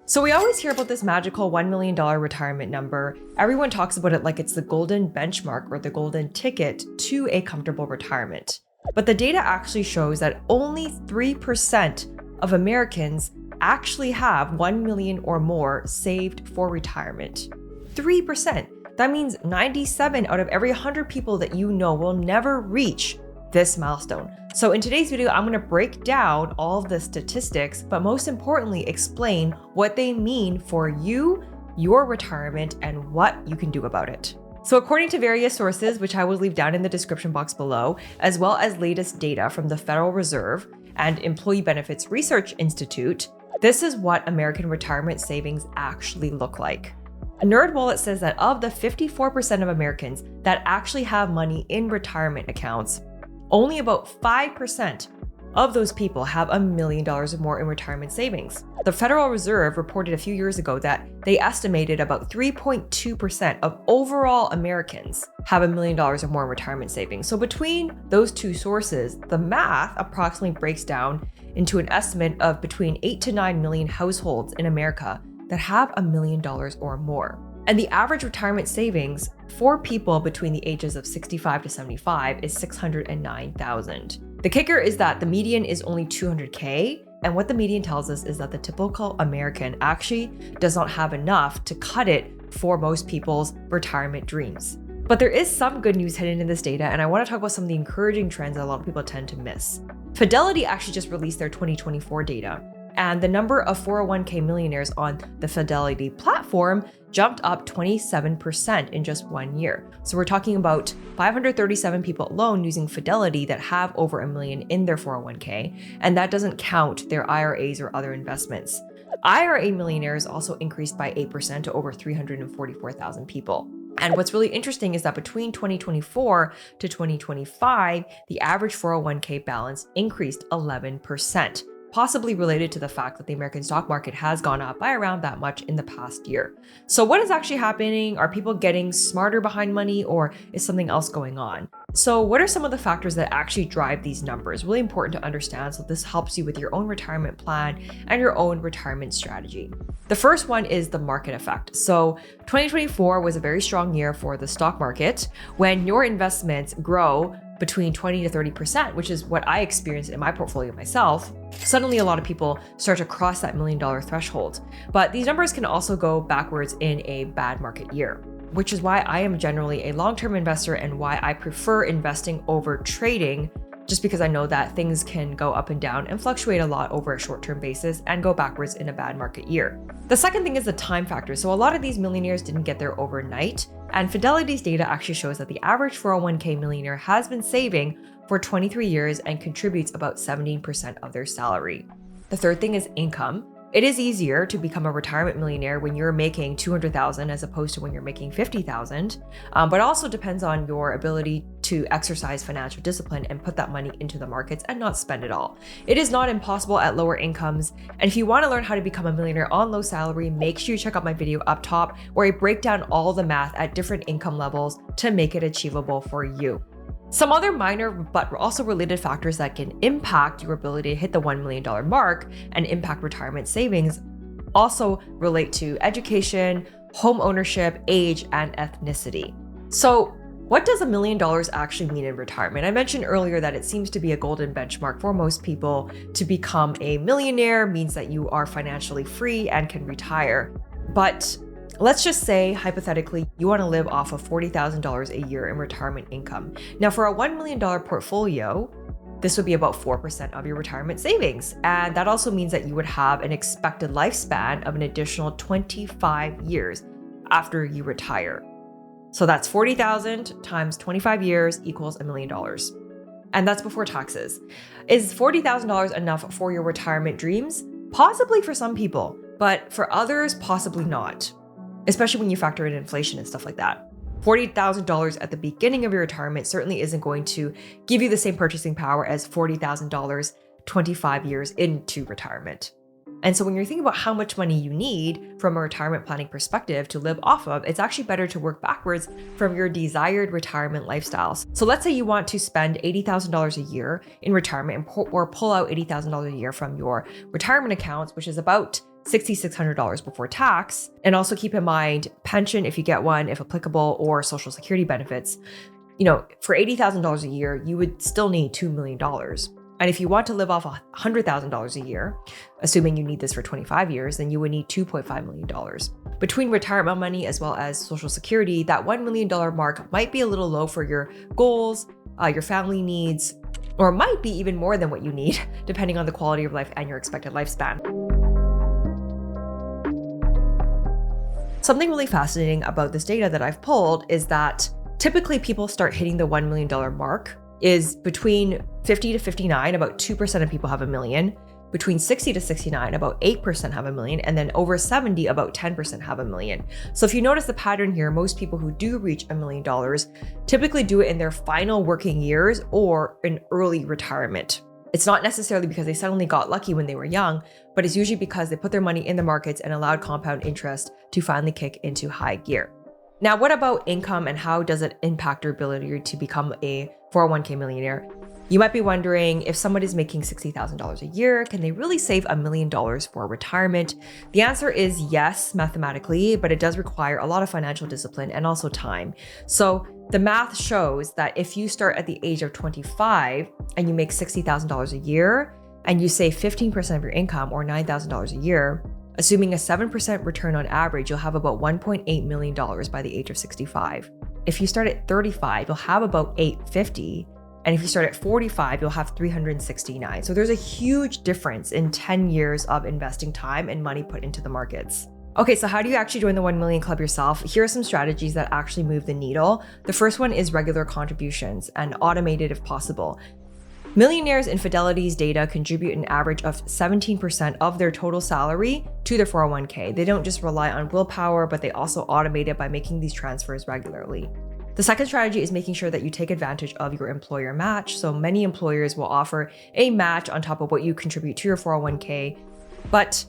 So we always hear about this magical $1 million retirement number. Everyone talks about it like it's the golden benchmark or the golden ticket to a comfortable retirement. But the data actually shows that only 3% of Americans actually have 1 million or more saved for retirement. 3%. That means 97 out of every 100 people that you know will never reach this milestone. So in today's video, I'm gonna break down all of the statistics, but most importantly, explain what they mean for you, your retirement, and what you can do about it. So according to various sources, which I will leave down in the description box below, as well as latest data from the Federal Reserve and Employee Benefits Research Institute, this is what American retirement savings actually look like. NerdWallet says that of the 54% of Americans that actually have money in retirement accounts, only about 5% of those people have $1 million or more in retirement savings. The Federal Reserve reported a few years ago that they estimated about 3.2% of overall Americans have $1 million or more in retirement savings. So between those two sources, the math approximately breaks down into an estimate of between 8 to 9 million households in America that have $1 million or more. And the average retirement savings for people between the ages of 65 to 75 is $609,000. The kicker is that the median is only $200K, and what the median tells us is that the typical American actually does not have enough to cut it for most people's retirement dreams. But there is some good news hidden in this data, and I want to talk about some of the encouraging trends that a lot of people tend to miss. Fidelity actually just released their 2024 data, and the number of 401k millionaires on the Fidelity platform jumped up 27% in just 1 year. So we're talking about 537 people alone using Fidelity that have over $1 million in their 401k, and that doesn't count their IRAs or other investments. IRA millionaires also increased by 8% to over 344,000 people. And what's really interesting is that between 2024 to 2025, the average 401k balance increased 11%. Possibly related to the fact that the American stock market has gone up by around that much in the past year. So what is actually happening? Are people getting smarter behind money, or is something else going on? So what are some of the factors that actually drive these numbers? Really important to understand, so this helps you with your own retirement plan and your own retirement strategy. The first one is the market effect. So 2024 was a very strong year for the stock market. When your investments grow between 20 to 30%, which is what I experienced in my portfolio myself, suddenly a lot of people start to cross that $1 million threshold. But these numbers can also go backwards in a bad market year, which is why I am generally a long-term investor and why I prefer investing over trading, just because I know that things can go up and down and fluctuate a lot over a short-term basis and go backwards in a bad market year. The second thing is the time factor. So a lot of these millionaires didn't get there overnight, and Fidelity's data actually shows that the average 401k millionaire has been saving for 23 years and contributes about 17% of their salary. The third thing is income. It is easier to become a retirement millionaire when you're making $200,000 as opposed to when you're making $50,000, but also depends on your ability to exercise financial discipline and put that money into the markets and not spend it all. It is not impossible at lower incomes, and if you want to learn how to become a millionaire on low salary, make sure you check out my video up top where I break down all the math at different income levels to make it achievable for you. Some other minor but also related factors that can impact your ability to hit the $1 million mark and impact retirement savings also relate to education, home ownership, age, and ethnicity. So what does $1 million actually mean in retirement? I mentioned earlier that it seems to be a golden benchmark for most people. To become a millionaire means that you are financially free and can retire. But let's just say, hypothetically, you want to live off of $40,000 a year in retirement income. Now, for a $1 million portfolio, this would be about 4% of your retirement savings. And that also means that you would have an expected lifespan of an additional 25 years after you retire. So that's 40,000 times 25 years equals $1 million. And that's before taxes. Is $40,000 enough for your retirement dreams? Possibly for some people, but for others, possibly not, especially when you factor in inflation and stuff like that. $40,000 at the beginning of your retirement certainly isn't going to give you the same purchasing power as $40,000 25 years into retirement. And so when you're thinking about how much money you need from a retirement planning perspective to live off of, it's actually better to work backwards from your desired retirement lifestyles. So let's say you want to spend $80,000 a year in retirement or pull out $80,000 a year from your retirement accounts, which is about $6,600 before tax. And also keep in mind pension, if you get one, if applicable, or Social Security benefits. For $80,000 a year, you would still need $2 million. And if you want to live off $100,000 a year, assuming you need this for 25 years, then you would need $2.5 million. Between retirement money as well as Social Security, that $1 million mark might be a little low for your goals, your family needs, or might be even more than what you need, depending on the quality of life and your expected lifespan. Something really fascinating about this data that I've pulled is that typically people start hitting the $1 million mark is between 50 to 59, about 2% of people have $1 million. Between 60 to 69, about 8% have $1 million. And then over 70, about 10% have $1 million. So if you notice the pattern here, most people who do reach $1 million typically do it in their final working years or in early retirement. It's not necessarily because they suddenly got lucky when they were young, but it's usually because they put their money in the markets and allowed compound interest to finally kick into high gear. Now, what about income and how does it impact your ability to become a 401k millionaire? You might be wondering, if someone is making $60,000 a year, can they really save $1 million for retirement? The answer is yes, mathematically, but it does require a lot of financial discipline and also time. So the math shows that if you start at the age of 25 and you make $60,000 a year and you save 15% of your income or $9,000 a year, assuming a 7% return on average, you'll have about $1.8 million by the age of 65. If you start at 35, you'll have about $850. And if you start at 45, you'll have 369. So there's a huge difference in 10 years of investing time and money put into the markets. Okay, so how do you actually join the 1 million club yourself? Here are some strategies that actually move the needle. The first one is regular contributions and automated if possible. Millionaires in Fidelity's data contribute an average of 17% of their total salary to their 401k. They don't just rely on willpower, but they also automate it by making these transfers regularly. The second strategy is making sure that you take advantage of your employer match. So many employers will offer a match on top of what you contribute to your 401k, but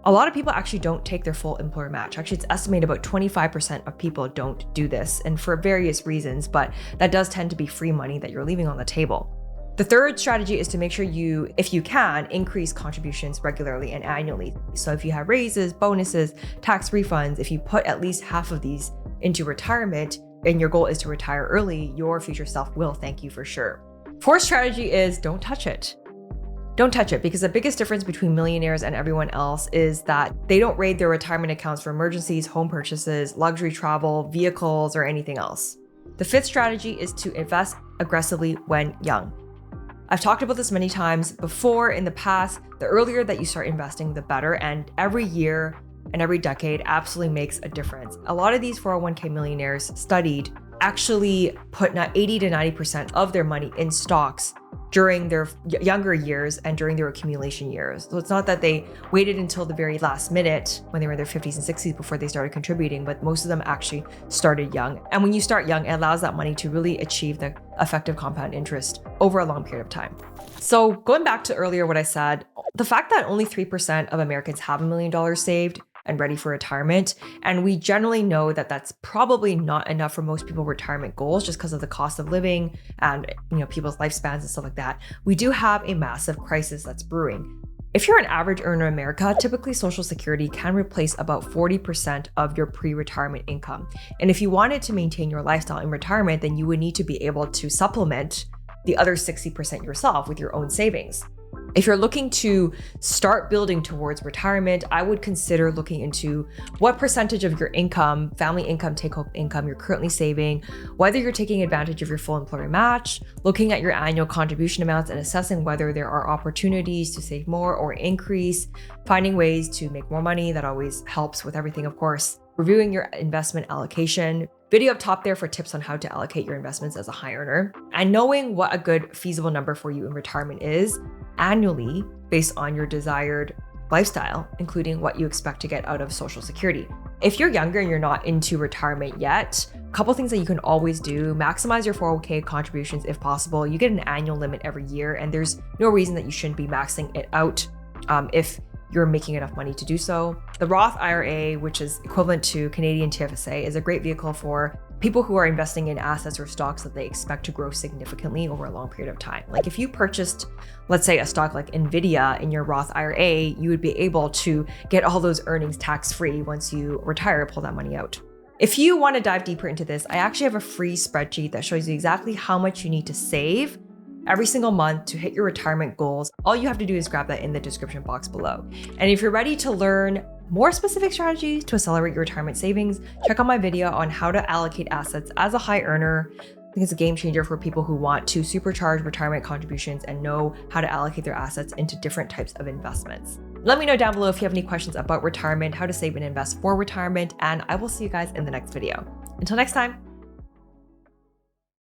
a lot of people actually don't take their full employer match. Actually, it's estimated about 25% of people don't do this, and for various reasons, but that does tend to be free money that you're leaving on the table. The third strategy is to make sure you, if you can, increase contributions regularly and annually. So if you have raises, bonuses, tax refunds, if you put at least half of these into retirement, and your goal is to retire early, your future self will thank you for sure. Fourth strategy is don't touch it. Don't touch it, because the biggest difference between millionaires and everyone else is that they don't raid their retirement accounts for emergencies, home purchases, luxury travel, vehicles, or anything else. The fifth strategy is to invest aggressively when young. I've talked about this many times before in the past. The earlier that you start investing, the better. And every year and every decade absolutely makes a difference. A lot of these 401k millionaires studied actually put 80 to 90% of their money in stocks during their younger years and during their accumulation years. So it's not that they waited until the very last minute when they were in their 50s and 60s before they started contributing, but most of them actually started young. And when you start young, it allows that money to really achieve the effective compound interest over a long period of time. So going back to earlier what I said, the fact that only 3% of Americans have $1 million saved and ready for retirement. And we generally know that that's probably not enough for most people's retirement goals just because of the cost of living and people's lifespans and stuff like that. We do have a massive crisis that's brewing. If you're an average earner in America, typically Social Security can replace about 40% of your pre-retirement income. And if you wanted to maintain your lifestyle in retirement, then you would need to be able to supplement the other 60% yourself with your own savings. If you're looking to start building towards retirement, I would consider looking into what percentage of your income, family income, take-home income you're currently saving, whether you're taking advantage of your full employer match, looking at your annual contribution amounts and assessing whether there are opportunities to save more or increase, finding ways to make more money. That always helps with everything, of course. Reviewing your investment allocation. Video up top there for tips on how to allocate your investments as a high earner, and knowing what a good feasible number for you in retirement is annually based on your desired lifestyle, including what you expect to get out of Social Security. If you're younger and you're not into retirement yet, a couple things that you can always do: maximize your 401k contributions if possible. You get an annual limit every year, and there's no reason that you shouldn't be maxing it out if you're making enough money to do so. The Roth IRA, which is equivalent to Canadian TFSA, is a great vehicle for people who are investing in assets or stocks that they expect to grow significantly over a long period of time. Like if you purchased, let's say, a stock like Nvidia in your Roth IRA, you would be able to get all those earnings tax-free once you retire, pull that money out. If you want to dive deeper into this, I actually have a free spreadsheet that shows you exactly how much you need to save every single month to hit your retirement goals. All you have to do is grab that in the description box below. And if you're ready to learn more specific strategies to accelerate your retirement savings, check out my video on how to allocate assets as a high earner. I think it's a game changer for people who want to supercharge retirement contributions and know how to allocate their assets into different types of investments. Let me know down below if you have any questions about retirement, how to save and invest for retirement, and I will see you guys in the next video. Until next time.